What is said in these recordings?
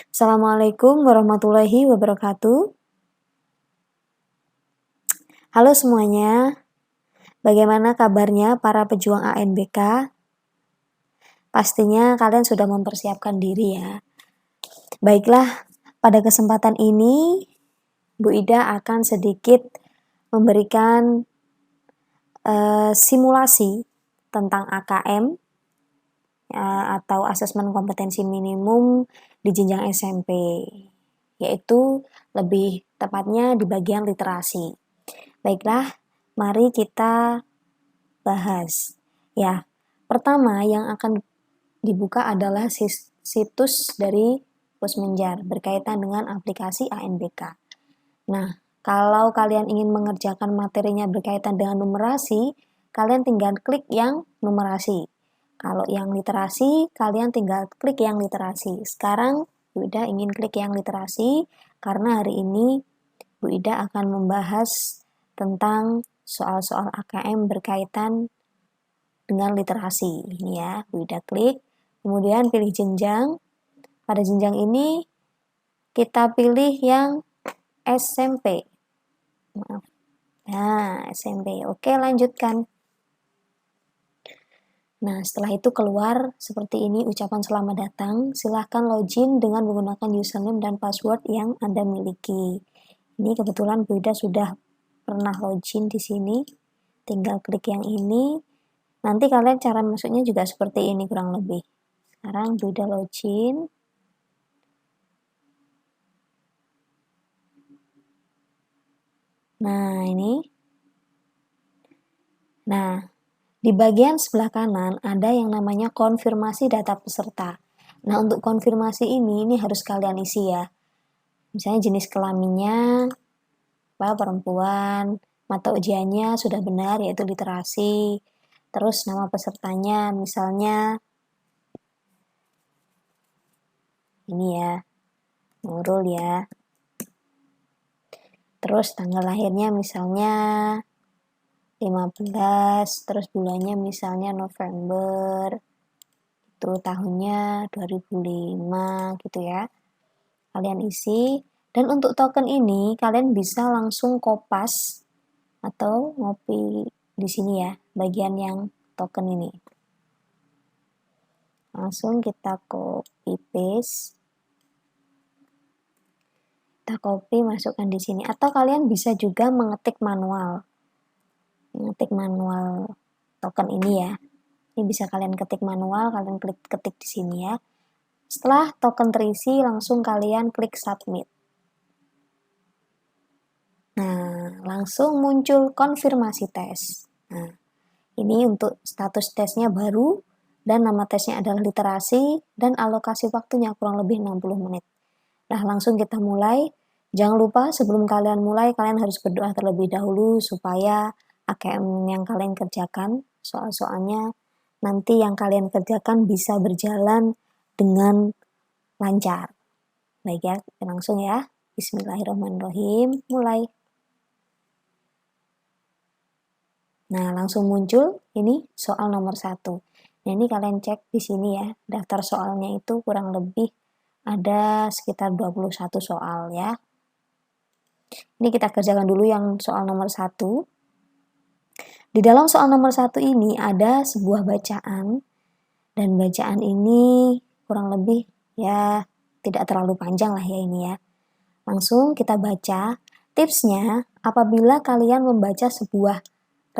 Assalamualaikum warahmatullahi wabarakatuh. Halo semuanya, bagaimana kabarnya para pejuang ANBK? Pastinya kalian sudah mempersiapkan diri ya. Baiklah, pada kesempatan ini Bu Ida akan sedikit memberikan simulasi tentang AKM atau asesmen kompetensi minimum di jenjang SMP, yaitu lebih tepatnya di bagian literasi. Baiklah, mari kita bahas. Ya, pertama yang akan dibuka adalah situs dari Pusmenjar berkaitan dengan aplikasi ANBK. Nah, kalau kalian ingin mengerjakan materinya berkaitan dengan numerasi, kalian tinggal klik yang numerasi. Kalau yang literasi, kalian tinggal klik yang literasi. Sekarang Bu Ida ingin klik yang literasi karena hari ini Bu Ida akan membahas tentang soal-soal AKM berkaitan dengan literasi. Ini ya, Bu Ida klik, kemudian pilih jenjang. Pada jenjang ini kita pilih yang SMP. Maaf. Nah, SMP. Oke, lanjutkan. Nah, setelah itu keluar seperti ini ucapan selamat datang. Silahkan login dengan menggunakan username dan password yang Anda miliki. Ini kebetulan Bu Ida sudah pernah login di sini. Tinggal klik yang ini. Nanti kalian cara masuknya juga seperti ini kurang lebih. Sekarang Bu Ida login. Nah, ini. Nah, di bagian sebelah kanan ada yang namanya konfirmasi data peserta. Nah, untuk konfirmasi ini harus kalian isi ya. Misalnya jenis kelaminnya, perempuan, mata ujiannya sudah benar yaitu literasi, terus nama pesertanya misalnya ini ya, Nurul ya. Terus tanggal lahirnya misalnya 15, terus bulannya misalnya November, itu tahunnya 2005 gitu ya. Kalian isi, dan untuk token ini kalian bisa langsung kopas atau ngopi di sini ya, bagian yang token ini. Langsung kita copy paste. Kita copy masukkan di sini, atau kalian bisa juga mengetik manual token ini ya. Ini bisa kalian ketik manual, kalian klik ketik di sini ya. Setelah token terisi, langsung kalian klik submit. Nah, langsung muncul konfirmasi tes. Nah, ini untuk status tesnya baru, dan nama tesnya adalah literasi, dan alokasi waktunya kurang lebih 60 menit. Nah, langsung kita mulai. Jangan lupa sebelum kalian mulai, kalian harus berdoa terlebih dahulu supaya AKM yang kalian kerjakan, soal-soalnya nanti yang kalian kerjakan bisa berjalan dengan lancar. Baik ya, langsung ya. Bismillahirrahmanirrahim, mulai. Nah, langsung muncul ini soal nomor 1. Nah, ini kalian cek di sini ya, daftar soalnya itu kurang lebih ada sekitar 21 soal ya. Ini kita kerjakan dulu yang soal nomor 1. Di dalam soal nomor 1 ini ada sebuah bacaan, dan bacaan ini kurang lebih ya tidak terlalu panjang lah ya ini ya. Langsung kita baca. Tipsnya, apabila kalian membaca sebuah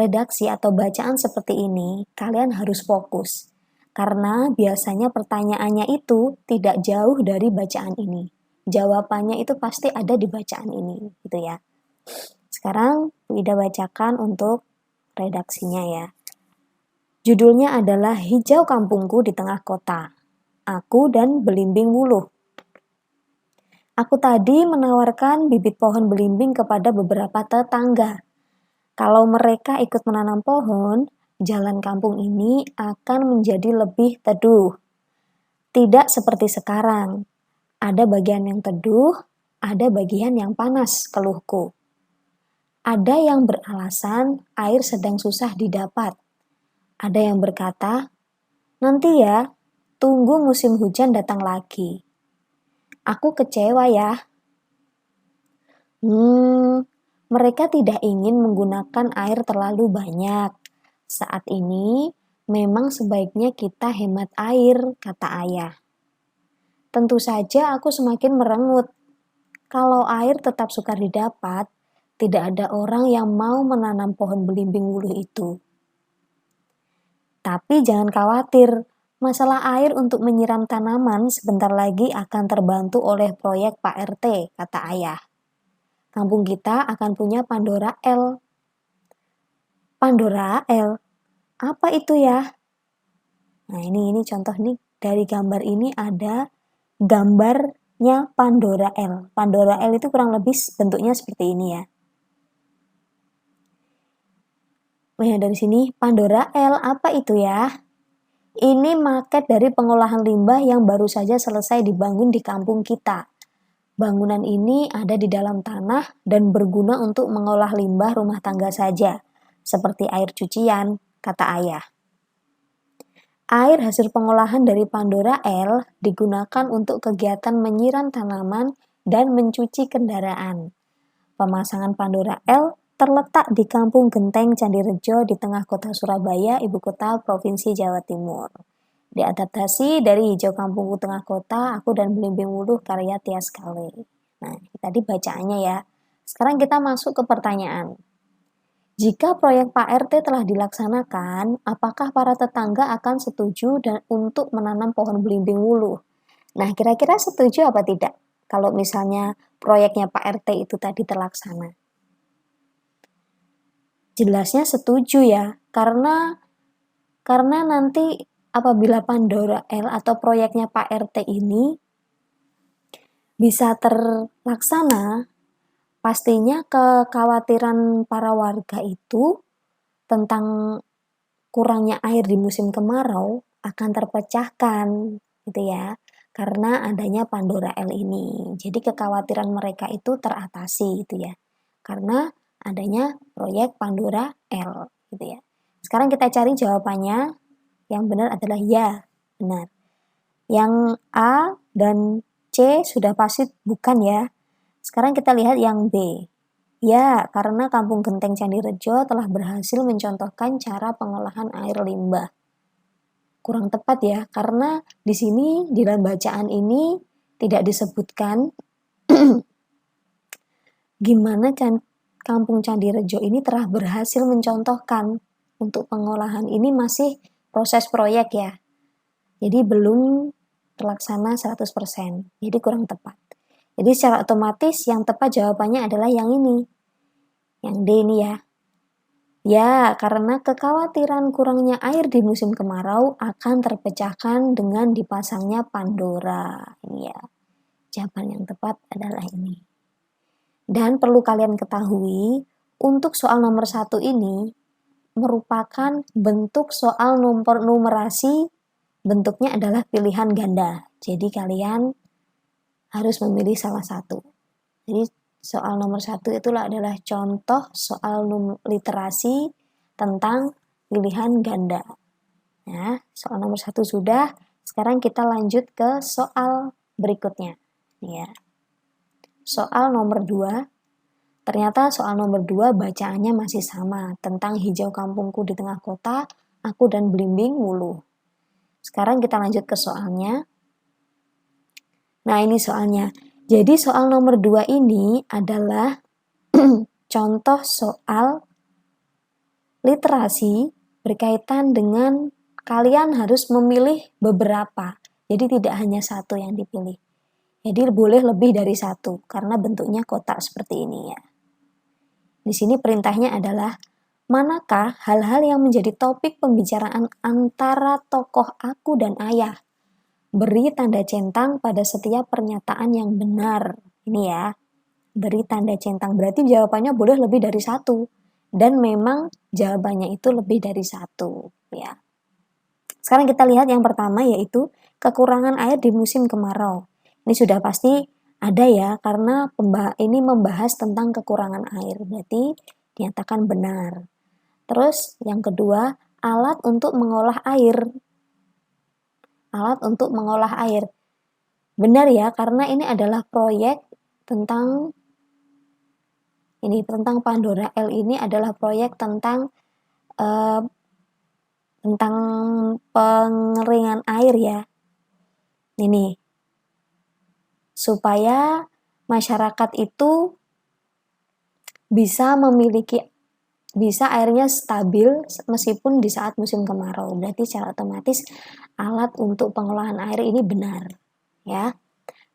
redaksi atau bacaan seperti ini, kalian harus fokus. Karena biasanya pertanyaannya itu tidak jauh dari bacaan ini. Jawabannya itu pasti ada di bacaan ini, gitu ya. Sekarang Bu Ida bacakan untuk redaksinya ya. Judulnya adalah Hijau Kampungku di Tengah Kota. Aku dan Belimbing Wuluh. Aku tadi menawarkan bibit pohon belimbing kepada beberapa tetangga. Kalau mereka ikut menanam pohon, jalan kampung ini akan menjadi lebih teduh. Tidak seperti sekarang. Ada bagian yang teduh, ada bagian yang panas, keluhku. Ada yang beralasan air sedang susah didapat. Ada yang berkata, nanti ya, tunggu musim hujan datang lagi. Aku kecewa ya. Mereka tidak ingin menggunakan air terlalu banyak. Saat ini memang sebaiknya kita hemat air, kata ayah. Tentu saja aku semakin merengut. Kalau air tetap sukar didapat, tidak ada orang yang mau menanam pohon belimbing wuluh itu. Tapi jangan khawatir, masalah air untuk menyiram tanaman sebentar lagi akan terbantu oleh proyek Pak RT, kata ayah. Kampung kita akan punya Pandora L. Pandora L? Apa itu ya? Nah ini contoh nih, dari gambar ini ada gambarnya Pandora L. Pandora L itu kurang lebih bentuknya seperti ini ya. Nah dari sini, Pandora L apa itu ya? Ini market dari pengolahan limbah yang baru saja selesai dibangun di kampung kita. Bangunan ini ada di dalam tanah dan berguna untuk mengolah limbah rumah tangga saja, seperti air cucian, kata ayah. Air hasil pengolahan dari Pandora L digunakan untuk kegiatan menyiram tanaman dan mencuci kendaraan. Pemasangan Pandora L terletak di Kampung Genteng Candirejo di tengah kota Surabaya, ibu kota Provinsi Jawa Timur. Diadaptasi dari Hijau Kampungku Tengah Kota, Aku dan Belimbing Wuluh karya Tias Kale. Nah, tadi bacaannya ya. Sekarang kita masuk ke pertanyaan. Jika proyek Pak RT telah dilaksanakan, apakah para tetangga akan setuju dan untuk menanam pohon belimbing wuluh? Nah, kira-kira setuju apa tidak? Kalau misalnya proyeknya Pak RT itu tadi terlaksana. Jelasnya setuju ya, karena nanti apabila Pandora L atau proyeknya Pak RT ini bisa terlaksana, pastinya kekhawatiran para warga itu tentang kurangnya air di musim kemarau akan terpecahkan gitu ya, karena adanya Pandora L ini. Jadi kekhawatiran mereka itu teratasi gitu ya, karena adanya proyek Pandora L gitu ya. Sekarang kita cari jawabannya. Yang benar adalah ya, benar. Yang A dan C sudah pasti bukan ya. Sekarang kita lihat yang B. Ya, karena Kampung Genteng Candirejo telah berhasil mencontohkan cara pengolahan air limbah. Kurang tepat ya, karena di sini di dalam bacaan ini tidak disebutkan gimana Kampung Candirejo ini telah berhasil mencontohkan. Untuk pengolahan ini masih proses proyek ya. Jadi belum terlaksana 100%. Jadi kurang tepat. Jadi secara otomatis yang tepat jawabannya adalah yang ini. Yang D ini ya. Ya, karena kekhawatiran kurangnya air di musim kemarau akan terpecahkan dengan dipasangnya Pandora. Ini ya. Jawaban yang tepat adalah ini. Dan perlu kalian ketahui, untuk soal nomor 1 ini merupakan bentuk soal numerasi, bentuknya adalah pilihan ganda. Jadi kalian harus memilih salah satu. Jadi soal nomor 1 itulah adalah contoh soal literasi tentang pilihan ganda. Nah, soal nomor 1 sudah. Sekarang kita lanjut ke soal berikutnya. Ya. Soal nomor 2. Ternyata soal nomor 2 bacaannya masih sama, tentang hijau kampungku di tengah kota, aku dan belimbing wuluh. Sekarang kita lanjut ke soalnya. Nah ini soalnya. Jadi soal nomor 2 ini adalah contoh soal literasi berkaitan dengan kalian harus memilih beberapa. Jadi tidak hanya satu yang dipilih. Jadi boleh lebih dari satu, karena bentuknya kotak seperti ini ya. Di sini perintahnya adalah, manakah hal-hal yang menjadi topik pembicaraan antara tokoh aku dan ayah? Beri tanda centang pada setiap pernyataan yang benar. Ini ya, beri tanda centang. Berarti jawabannya boleh lebih dari satu. Dan memang jawabannya itu lebih dari satu. Ya. Sekarang kita lihat yang pertama, yaitu kekurangan air di musim kemarau. Ini sudah pasti ada ya, karena ini membahas tentang kekurangan air, berarti dinyatakan benar. Terus yang kedua, alat untuk mengolah air. Alat untuk mengolah air. Benar ya, karena ini adalah proyek tentang Pandora L ini adalah proyek tentang pengeringan air ya. Ini supaya masyarakat itu bisa airnya stabil meskipun di saat musim kemarau. Berarti secara otomatis alat untuk pengolahan air ini benar ya.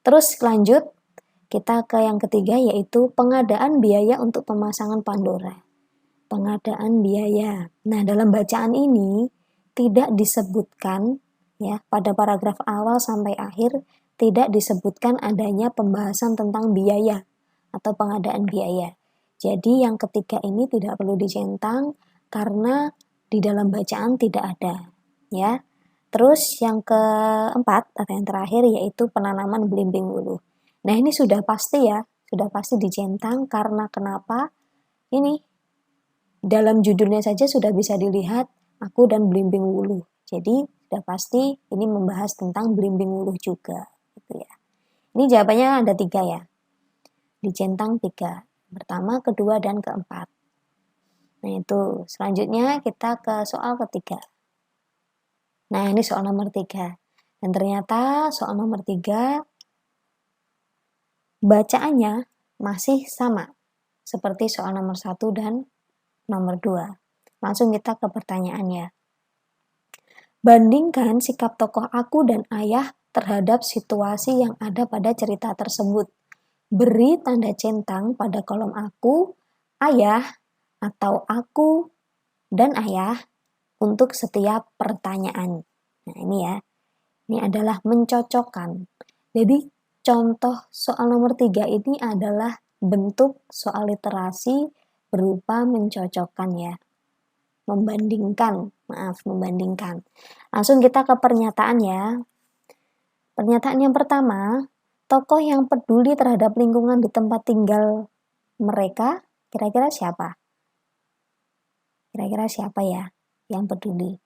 Terus lanjut kita ke yang ketiga, yaitu pengadaan biaya untuk pemasangan Pandora. Pengadaan biaya. Nah, dalam bacaan ini tidak disebutkan ya, pada paragraf awal sampai akhir tidak disebutkan adanya pembahasan tentang biaya atau pengadaan biaya. Jadi yang ketiga ini tidak perlu dicentang karena di dalam bacaan tidak ada ya. Terus yang keempat atau yang terakhir yaitu penanaman belimbing wuluh. Nah, ini sudah pasti ya, sudah pasti dicentang karena kenapa? Ini dalam judulnya saja sudah bisa dilihat aku dan belimbing wuluh. Jadi sudah pasti ini membahas tentang belimbing wuluh juga, gitu ya. Ini jawabannya ada 3 ya, dicentang 3. Pertama, kedua, dan keempat. Nah itu, selanjutnya kita ke soal ketiga. Nah ini soal nomor 3. Dan ternyata soal nomor 3 bacaannya masih sama seperti soal nomor 1 dan nomor 2. Langsung kita ke pertanyaannya. Bandingkan sikap tokoh aku dan ayah terhadap situasi yang ada pada cerita tersebut. Beri tanda centang pada kolom aku, ayah, atau aku dan ayah untuk setiap pertanyaan. Nah ini ya, ini adalah mencocokkan. Jadi contoh soal nomor 3 ini adalah bentuk soal literasi berupa mencocokkan ya. Membandingkan. Langsung kita ke pernyataan ya. Pernyataan yang pertama, tokoh yang peduli terhadap lingkungan di tempat tinggal mereka, kira-kira siapa? Kira-kira siapa ya yang peduli?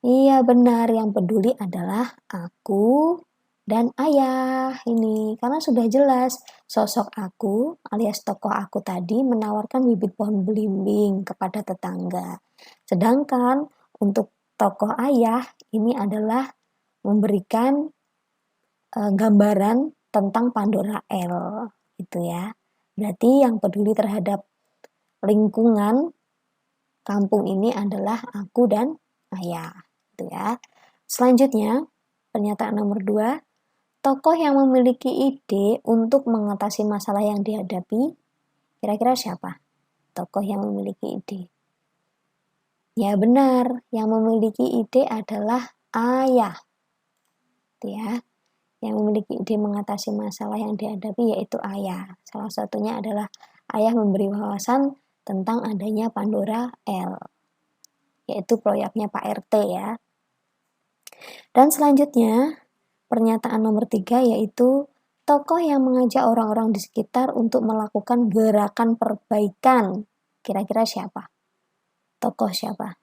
Iya benar, yang peduli adalah aku dan ayah ini. Karena sudah jelas sosok aku alias tokoh aku tadi menawarkan bibit pohon belimbing kepada tetangga. Sedangkan untuk tokoh ayah ini adalah memberikan gambaran tentang Pandora L gitu ya. Berarti yang peduli terhadap lingkungan kampung ini adalah aku dan ayah gitu ya. Selanjutnya, pernyataan nomor 2, tokoh yang memiliki ide untuk mengatasi masalah yang dihadapi, kira-kira siapa? Tokoh yang memiliki ide. Ya benar, yang memiliki ide adalah ayah. Gitu ya. Yang memiliki ide mengatasi masalah yang dihadapi yaitu ayah. Salah satunya adalah ayah memberi wawasan tentang adanya Pandora L, yaitu proyeknya Pak RT ya. Dan selanjutnya, pernyataan nomor 3 yaitu tokoh yang mengajak orang-orang di sekitar untuk melakukan gerakan perbaikan. Kira-kira siapa? Tokoh siapa?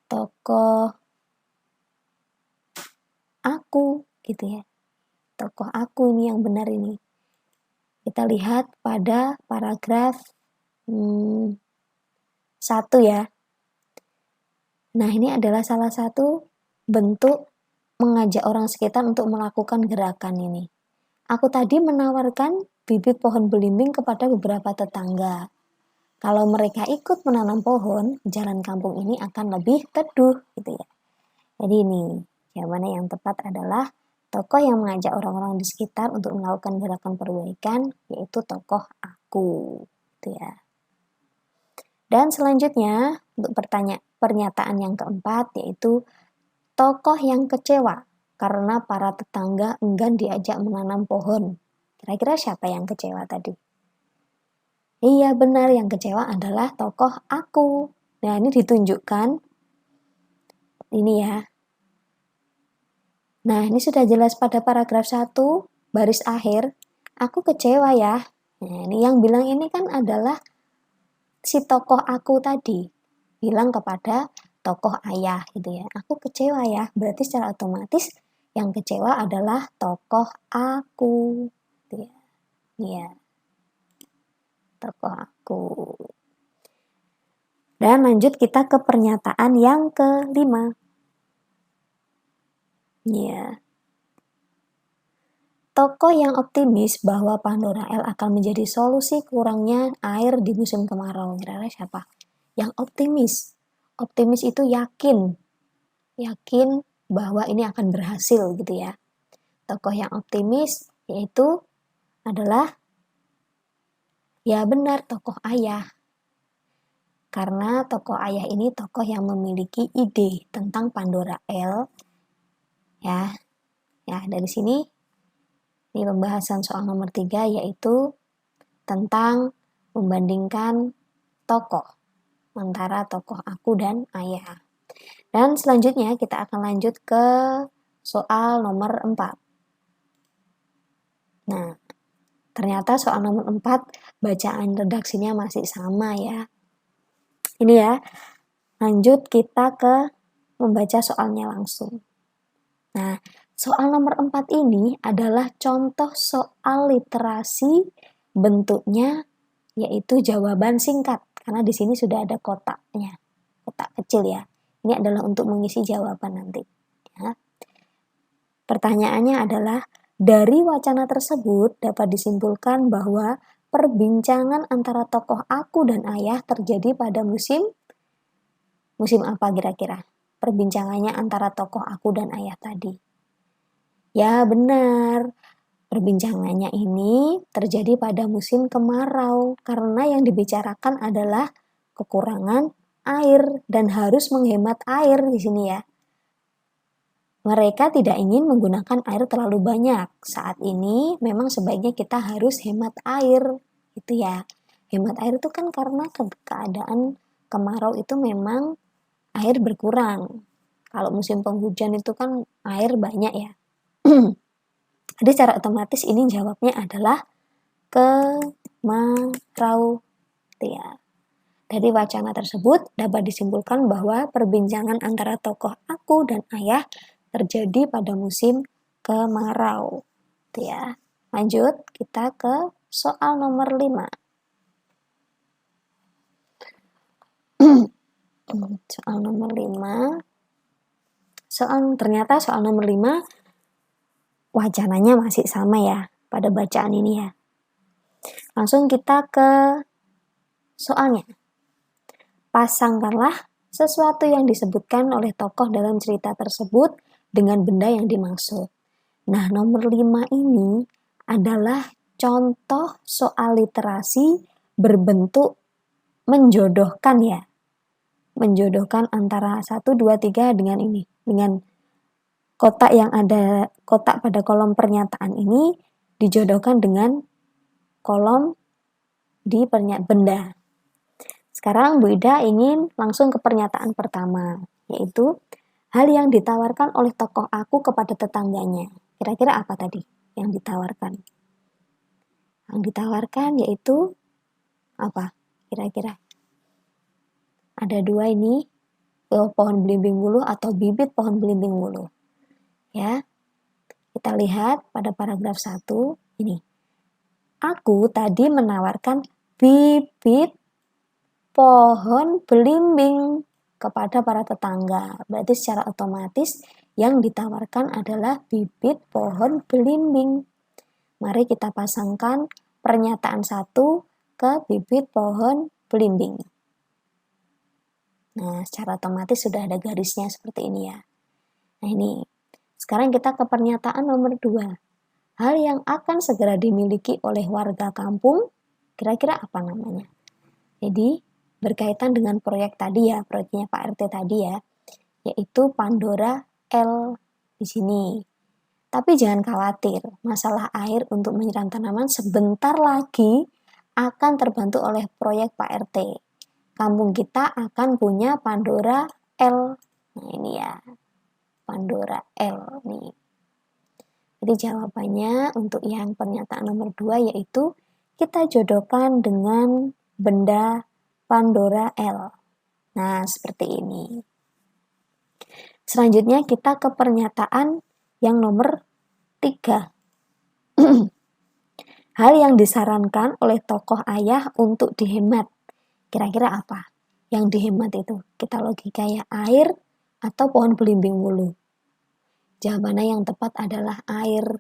Tokoh aku gitu ya. Tokoh aku ini yang benar ini. Kita lihat pada paragraf 1 ya. Nah, ini adalah salah satu bentuk mengajak orang sekitar untuk melakukan gerakan ini. Aku tadi menawarkan bibit pohon belimbing kepada beberapa tetangga. Kalau mereka ikut menanam pohon, jalan kampung ini akan lebih teduh gitu ya. Jadi ini, jawabannya yang tepat adalah tokoh yang mengajak orang-orang di sekitar untuk melakukan gerakan perbaikan, yaitu tokoh aku gitu ya. Dan selanjutnya, untuk pernyataan yang keempat, yaitu tokoh yang kecewa karena para tetangga enggan diajak menanam pohon. Kira-kira siapa yang kecewa tadi? Iya benar, yang kecewa adalah tokoh aku. Nah ini ditunjukkan. Ini ya. Nah ini sudah jelas pada paragraf 1, baris akhir. Aku kecewa ya. Nah ini yang bilang ini kan adalah si tokoh aku tadi. Bilang kepada tokoh ayah gitu ya. Aku kecewa ya. Berarti secara otomatis Yang kecewa adalah tokoh aku. Ya, tokoh aku. Dan lanjut kita ke pernyataan yang kelima. Ya. Tokoh yang optimis bahwa Pandora L akan menjadi solusi kurangnya air di musim kemarau. Kira-kira siapa? Yang optimis. Optimis itu yakin bahwa ini akan berhasil gitu ya. Tokoh yang optimis yaitu adalah, ya benar, tokoh ayah. Karena tokoh ayah ini tokoh yang memiliki ide tentang Pandora L. Ya, dari sini ini pembahasan soal nomor 3 yaitu tentang membandingkan tokoh antara tokoh aku dan ayah. Dan selanjutnya kita akan lanjut ke soal nomor 4. Nah, ternyata soal nomor 4 bacaan redaksinya masih sama ya. Ini ya, lanjut kita ke membaca soalnya langsung. Nah, soal nomor 4 ini adalah contoh soal literasi, bentuknya yaitu jawaban singkat. Karena di sini sudah ada kotaknya, kotak kecil ya. Ini adalah untuk mengisi jawaban nanti. Ya. Pertanyaannya adalah, dari wacana tersebut dapat disimpulkan bahwa perbincangan antara tokoh aku dan ayah terjadi pada musim apa kira-kira? Perbincangannya antara tokoh aku dan ayah tadi. Ya benar, perbincangannya ini terjadi pada musim kemarau karena yang dibicarakan adalah kekurangan air dan harus menghemat air di sini ya. Mereka tidak ingin menggunakan air terlalu banyak. Saat ini memang sebaiknya kita harus hemat air, gitu ya. Hemat air itu kan karena keadaan kemarau itu memang air berkurang. Kalau musim penghujan itu kan air banyak ya. Jadi secara otomatis ini jawabnya adalah kemarau. Ya. Dari wacana tersebut dapat disimpulkan bahwa perbincangan antara tokoh aku dan ayah terjadi pada musim kemarau. Ya. Lanjut kita ke soal nomor 5. Soal nomor 5. Ternyata soal nomor 5 wacananya masih sama ya pada bacaan ini ya. Langsung kita ke soalnya. Pasangkanlah sesuatu yang disebutkan oleh tokoh dalam cerita tersebut dengan benda yang dimaksud. Nah, nomor 5 ini adalah contoh soal literasi berbentuk menjodohkan ya. Menjodohkan antara 1, 2, 3 dengan ini. Dengan kotak yang ada, kotak pada kolom pernyataan ini dijodohkan dengan kolom di benda. Sekarang Bu Ida ingin langsung ke pernyataan pertama, yaitu hal yang ditawarkan oleh tokoh aku kepada tetangganya. Kira-kira apa tadi yang ditawarkan? Yang ditawarkan yaitu apa? Kira-kira ada 2 ini, pohon belimbing wuluh atau bibit pohon belimbing wuluh. Ya, kita lihat pada paragraf 1 ini. Aku tadi menawarkan bibit pohon belimbing kepada para tetangga. Berarti secara otomatis yang ditawarkan adalah bibit pohon belimbing. Mari kita pasangkan pernyataan 1 ke bibit pohon belimbing. Nah, secara otomatis sudah ada garisnya seperti ini ya. Nah, ini. Sekarang kita ke pernyataan nomor 2. Hal yang akan segera dimiliki oleh warga kampung, kira-kira apa namanya? Jadi, berkaitan dengan proyek tadi ya, proyeknya Pak RT tadi ya, yaitu Pandora L di sini. Tapi jangan khawatir, masalah air untuk menyiram tanaman sebentar lagi akan terbantu oleh proyek Pak RT. Kampung kita akan punya Pandora L. Nah ini ya, Pandora L nih. Jadi jawabannya untuk yang pernyataan nomor 2 yaitu kita jodohkan dengan benda Pandora L. Nah, seperti ini. Selanjutnya kita ke pernyataan yang nomor 3. Hal yang disarankan oleh tokoh ayah untuk dihemat. Kira-kira apa yang dihemat itu? Kita logika ya, air atau pohon belimbing wulu? Jawabannya yang tepat adalah air.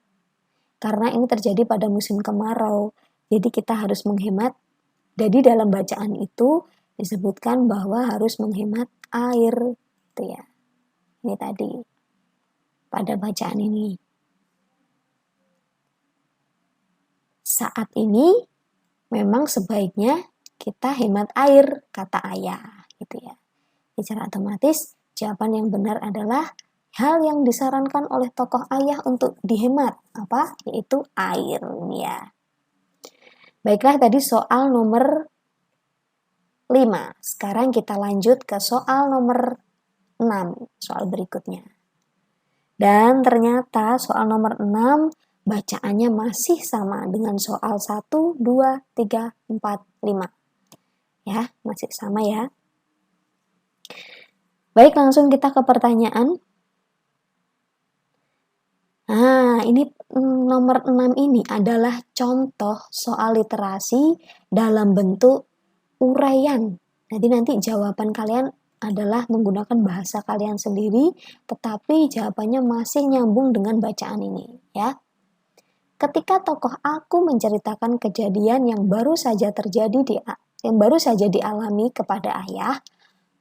Karena ini terjadi pada musim kemarau. Jadi kita harus menghemat. Jadi dalam bacaan itu disebutkan bahwa harus menghemat air. Itu ya. Ini tadi pada bacaan ini. Saat ini memang sebaiknya kita hemat air, kata ayah, gitu ya. Secara otomatis jawaban yang benar adalah hal yang disarankan oleh tokoh ayah untuk dihemat, apa? Yaitu air, ya. Baiklah, tadi soal nomor 5. Sekarang kita lanjut ke soal nomor 6, soal berikutnya. Dan ternyata soal nomor 6 bacaannya masih sama dengan soal 1, 2, 3, 4, 5. Ya, masih sama ya. Baik, langsung kita ke pertanyaan. Nah, ini nomor 6 ini adalah contoh soal literasi dalam bentuk uraian. Jadi nanti jawaban kalian adalah menggunakan bahasa kalian sendiri, tetapi jawabannya masih nyambung dengan bacaan ini, ya. Ketika tokoh aku menceritakan kejadian yang baru saja dialami kepada ayah,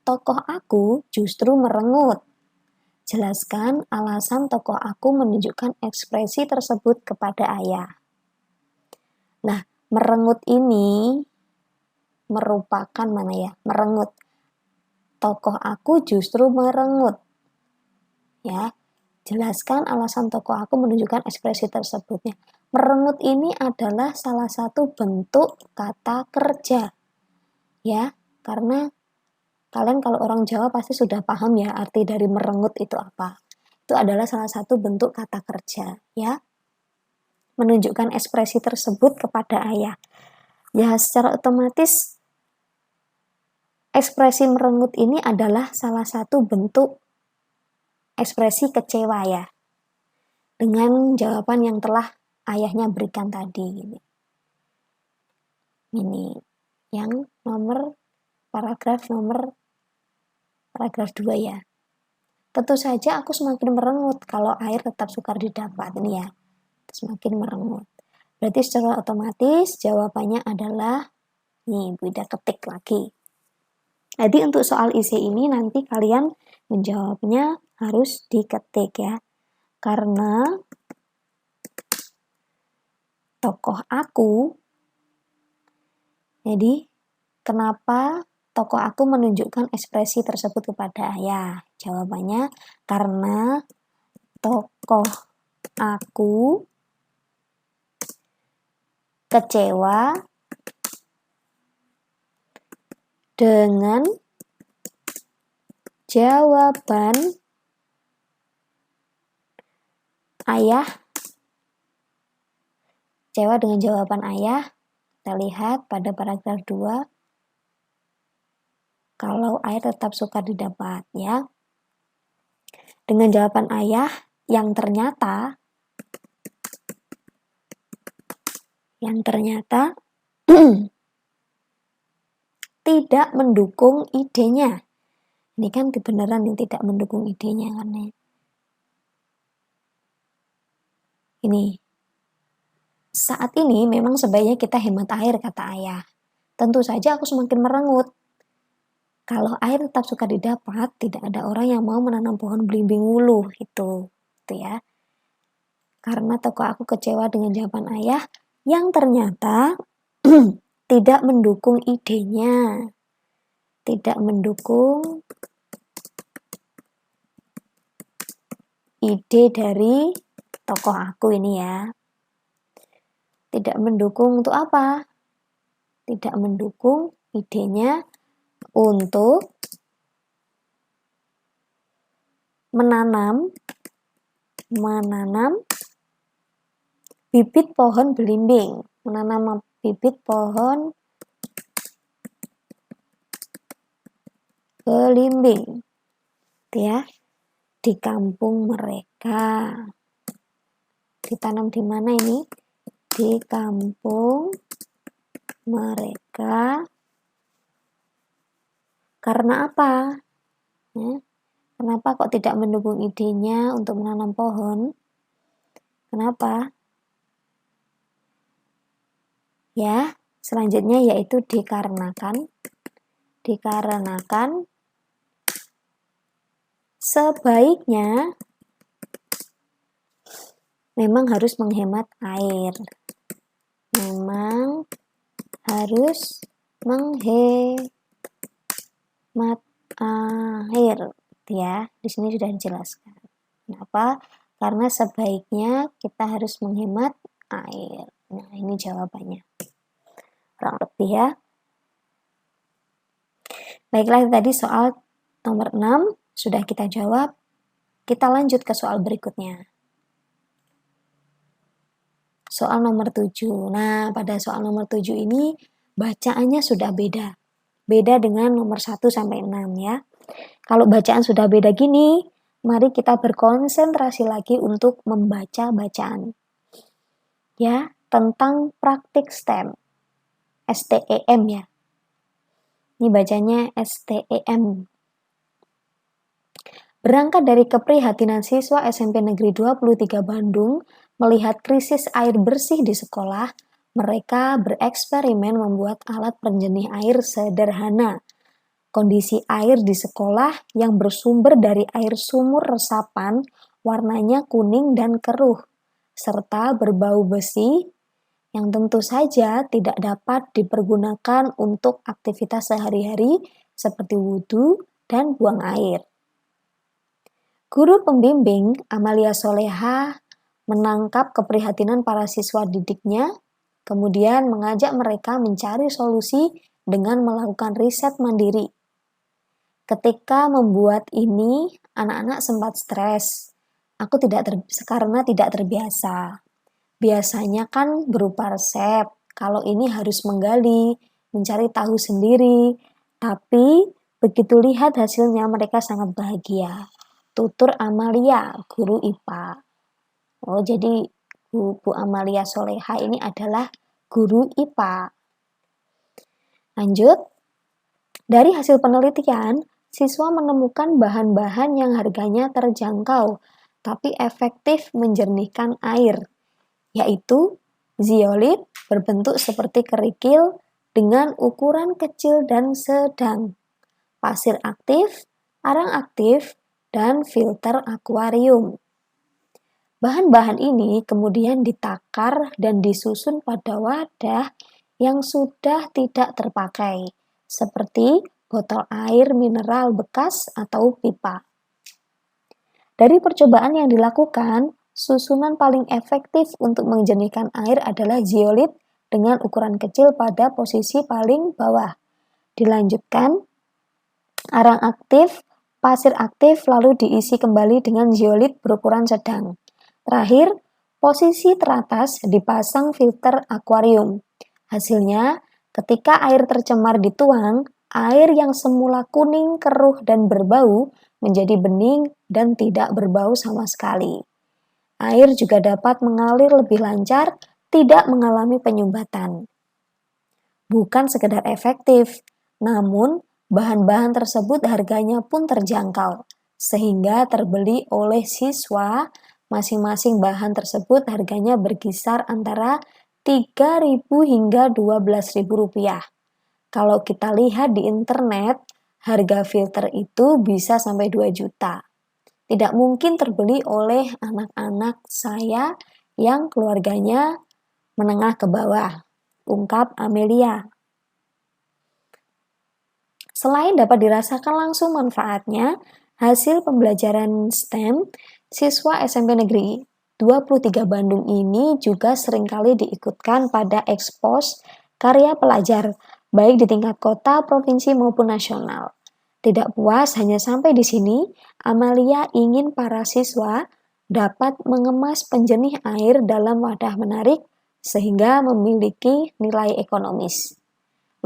tokoh aku justru merengut. Jelaskan alasan tokoh aku menunjukkan ekspresi tersebut kepada ayah. Nah, merengut ini merupakan mana ya? Merengut. Tokoh aku justru merengut. Ya. Jelaskan alasan tokoh aku menunjukkan ekspresi tersebutnya. Merengut ini adalah salah satu bentuk kata kerja. Ya, karena kalian kalau orang Jawa pasti sudah paham ya arti dari merengut itu apa. Itu adalah salah satu bentuk kata kerja, ya. Menunjukkan ekspresi tersebut kepada ayah. Ya, secara otomatis ekspresi merengut ini adalah salah satu bentuk ekspresi kecewa ya. Dengan jawaban yang telah ayahnya berikan tadi. Ini yang paragraf 2 ya. Tentu saja aku semakin merengut kalau air tetap sukar didapat. Ini ya, semakin merengut. Berarti secara otomatis jawabannya adalah, nih Bu Ida ketik lagi. Jadi untuk soal isi ini nanti kalian menjawabnya harus diketik ya. Karena tokoh aku, jadi kenapa tokoh aku menunjukkan ekspresi tersebut kepada ayah? Jawabannya karena tokoh aku kecewa dengan jawaban ayah. Kecewa dengan jawaban ayah. Kita lihat pada paragraf 2. Kalau air tetap sukar didapat ya. Dengan jawaban ayah yang ternyata tidak mendukung idenya. Ini kan kebenaran yang tidak mendukung idenya kan ya. Ini. Saat ini memang sebaiknya kita hemat air, kata ayah. Tentu saja aku semakin merengut. Kalau air tetap sukar didapat, tidak ada orang yang mau menanam pohon belimbing wulu itu ya. Karena tokoh aku kecewa dengan jawaban ayah yang ternyata tidak mendukung idenya. Tidak mendukung ide dari tokoh aku ini ya. Tidak mendukung untuk apa? Tidak mendukung idenya untuk menanam bibit pohon belimbing. Menanam bibit pohon belimbing ya di kampung mereka. ditanam di mana ini? Di kampung mereka. Karena apa? Kenapa kok tidak mendukung idenya untuk menanam pohon? Kenapa? Ya, selanjutnya yaitu dikarenakan sebaiknya memang harus menghemat air. Memang harus menghemat air, ya. Di sini sudah dijelaskan. Kenapa? Karena sebaiknya kita harus menghemat air. Nah, ini jawabannya. Kurang lebih ya. Baiklah, tadi soal nomor 6 sudah kita jawab. Kita lanjut ke soal berikutnya. Soal nomor 7. Nah, pada soal nomor 7 ini bacaannya sudah beda. Beda dengan nomor 1 sampai 6 ya. Kalau bacaan sudah beda gini, mari kita berkonsentrasi lagi untuk membaca bacaan. Ya, tentang praktik STEM. STEM ya. Ini bacanya STEM. Berangkat dari keprihatinan siswa SMP Negeri 23 Bandung melihat krisis air bersih di sekolah, mereka bereksperimen membuat alat penjernih air sederhana. Kondisi air di sekolah yang bersumber dari air sumur resapan warnanya kuning dan keruh, serta berbau besi yang tentu saja tidak dapat dipergunakan untuk aktivitas sehari-hari seperti wudhu dan buang air. Guru pembimbing Amalia Soleha menangkap keprihatinan para siswa didiknya, kemudian mengajak mereka mencari solusi dengan melakukan riset mandiri. Ketika membuat ini, anak-anak sempat stres. Aku karena tidak terbiasa. Biasanya kan berupa resep, kalau ini harus menggali, mencari tahu sendiri. Tapi begitu lihat hasilnya mereka sangat bahagia. Tutur Amalia, guru IPA. Oh, jadi Bu Amalia Soleha ini adalah guru IPA. Lanjut. Dari hasil penelitian, siswa menemukan bahan-bahan yang harganya terjangkau, tapi efektif menjernihkan air, yaitu zeolit berbentuk seperti kerikil dengan ukuran kecil dan sedang, pasir aktif, arang aktif, dan filter akuarium. Bahan-bahan ini kemudian ditakar dan disusun pada wadah yang sudah tidak terpakai, seperti botol air mineral bekas atau pipa. Dari percobaan yang dilakukan, susunan paling efektif untuk menjernihkan air adalah zeolit dengan ukuran kecil pada posisi paling bawah. Dilanjutkan, arang aktif, pasir aktif lalu diisi kembali dengan zeolit berukuran sedang. Terakhir, posisi teratas dipasang filter akuarium. Hasilnya, ketika air tercemar dituang, air yang semula kuning, keruh, dan berbau menjadi bening dan tidak berbau sama sekali. Air juga dapat mengalir lebih lancar, tidak mengalami penyumbatan. Bukan sekedar efektif, namun bahan-bahan tersebut harganya pun terjangkau, sehingga terbeli oleh siswa. Masing-masing bahan tersebut harganya berkisar antara Rp3.000 hingga Rp12.000. Kalau kita lihat di internet, harga filter itu bisa sampai 2 juta. Tidak mungkin terbeli oleh anak-anak saya yang keluarganya menengah ke bawah, ungkap Amelia. Selain dapat dirasakan langsung manfaatnya, hasil pembelajaran STEM, siswa SMP Negeri 23 Bandung ini juga seringkali diikutkan pada ekspos karya pelajar, baik di tingkat kota, provinsi maupun nasional. Tidak puas hanya sampai di sini, Amalia ingin para siswa dapat mengemas penjernih air dalam wadah menarik sehingga memiliki nilai ekonomis.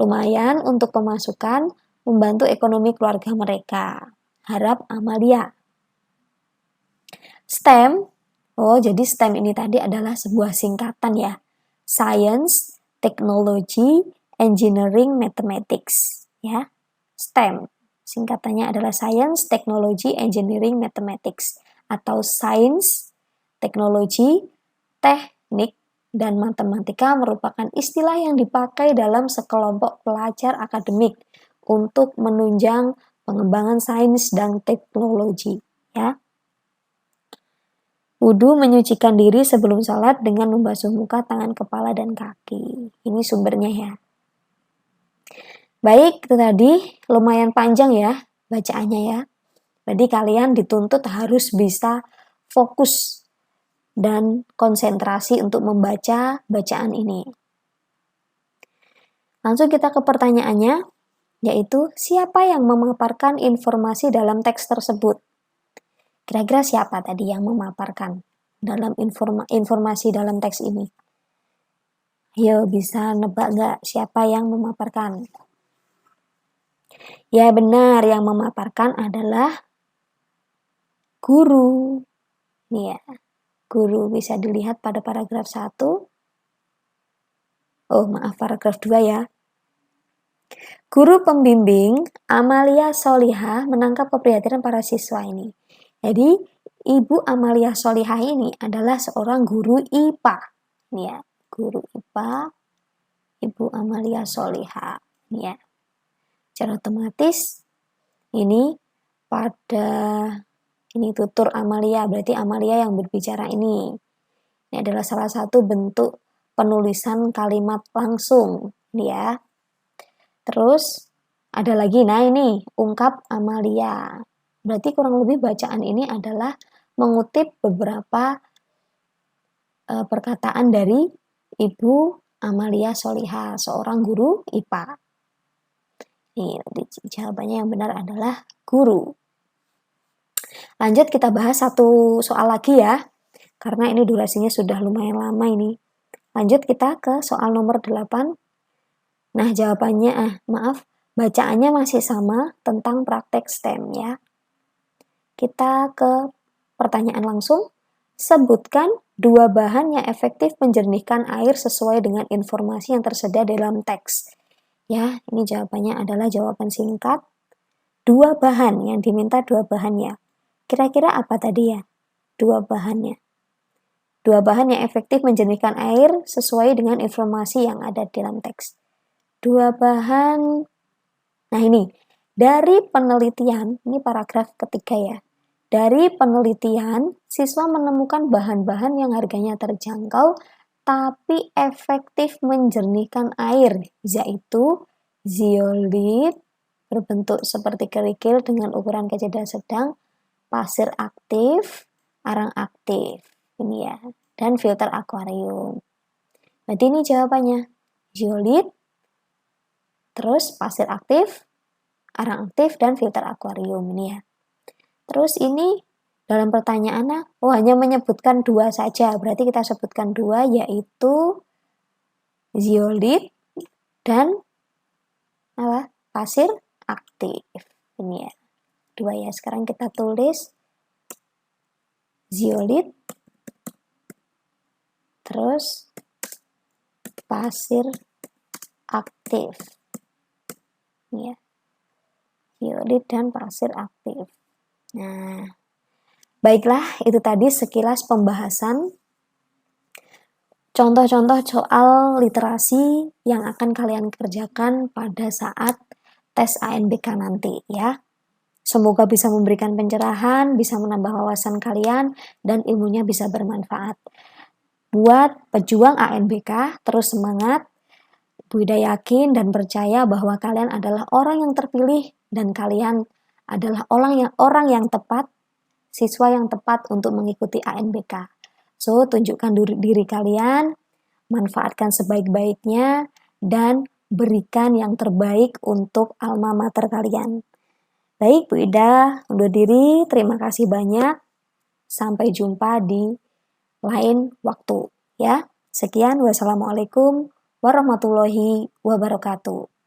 Lumayan untuk pemasukan, membantu ekonomi keluarga mereka. Harap Amalia. STEM Oh, jadi STEM ini tadi adalah sebuah singkatan ya. Science, Technology, Engineering, Mathematics. Ya, STEM. Singkatannya adalah Science, Technology, Engineering, Mathematics. Atau Science, Teknologi, Teknik, dan Matematika merupakan istilah yang dipakai dalam sekelompok pelajar akademik untuk menunjang pengembangan sains dan teknologi. Ya. Wudhu menyucikan diri sebelum sholat dengan membasuh muka, tangan, kepala, dan kaki. Ini sumbernya ya. Baik, itu tadi lumayan panjang ya bacaannya ya. Jadi kalian dituntut harus bisa fokus dan konsentrasi untuk membaca bacaan ini. Langsung kita ke pertanyaannya, yaitu siapa yang memaparkan informasi dalam teks tersebut? Kira-kira siapa tadi yang memaparkan dalam informasi dalam teks ini? Ayo, bisa nebak nggak siapa yang memaparkan? Ya benar, yang memaparkan adalah guru. Nih ya, guru bisa dilihat pada paragraf 1. Oh maaf, paragraf 2 ya. Guru pembimbing Amalia Solihah menangkap keprihatinan para siswa ini. Jadi, Ibu Amalia Solihah ini adalah seorang guru IPA. Nih ya, guru IPA, Ibu Amalia Solihah. Nih ya. Secara otomatis ini pada ini tutur Amalia, berarti Amalia yang berbicara ini. Ini adalah salah satu bentuk penulisan kalimat langsung, nih ya. Terus ada lagi, nah ini ungkap Amalia. Berarti kurang lebih bacaan ini adalah mengutip beberapa perkataan dari Ibu Amalia Solihah, seorang guru IPA. Nih, jawabannya yang benar adalah guru. Lanjut kita bahas satu soal lagi ya, karena ini durasinya sudah lumayan lama ini. Lanjut kita ke soal nomor 8. Nah jawabannya, bacaannya masih sama tentang praktek STEM ya. Kita ke pertanyaan langsung. Sebutkan 2 bahan yang efektif menjernihkan air sesuai dengan informasi yang tersedia dalam teks. Ya, ini jawabannya adalah jawaban singkat. 2 bahan, yang diminta 2 bahannya. Kira-kira apa tadi ya? 2 bahannya. 2 bahan yang efektif menjernihkan air sesuai dengan informasi yang ada dalam teks. 2 bahan. Nah ini, dari penelitian, ini paragraf ketiga ya. Dari penelitian, siswa menemukan bahan-bahan yang harganya terjangkau tapi efektif menjernihkan air, yaitu zeolit berbentuk seperti kerikil dengan ukuran kecil dan sedang, pasir aktif, arang aktif, ini ya, dan filter akuarium. Berarti ini jawabannya, zeolit, terus pasir aktif, arang aktif, dan filter akuarium ini ya. Terus ini dalam pertanyaannya, hanya menyebutkan 2 saja. Berarti kita sebutkan 2, yaitu zeolit dan pasir aktif. Ini ya, 2 ya. Sekarang kita tulis zeolit, terus pasir aktif. Ini ya, zeolit dan pasir aktif. Nah, baiklah, itu tadi sekilas pembahasan contoh-contoh soal literasi yang akan kalian kerjakan pada saat tes ANBK nanti ya. Semoga bisa memberikan pencerahan, bisa menambah wawasan kalian, dan ilmunya bisa bermanfaat. Buat pejuang ANBK, terus semangat. Bu Ida yakin dan percaya bahwa kalian adalah orang yang terpilih dan kalian adalah orang yang tepat, siswa yang tepat untuk mengikuti ANBK. So, tunjukkan diri kalian, manfaatkan sebaik-baiknya, dan berikan yang terbaik untuk alma mater kalian. Baik, Bu Ida undur diri. Terima kasih banyak. Sampai jumpa di lain waktu. Ya, sekian. Wassalamualaikum warahmatullahi wabarakatuh.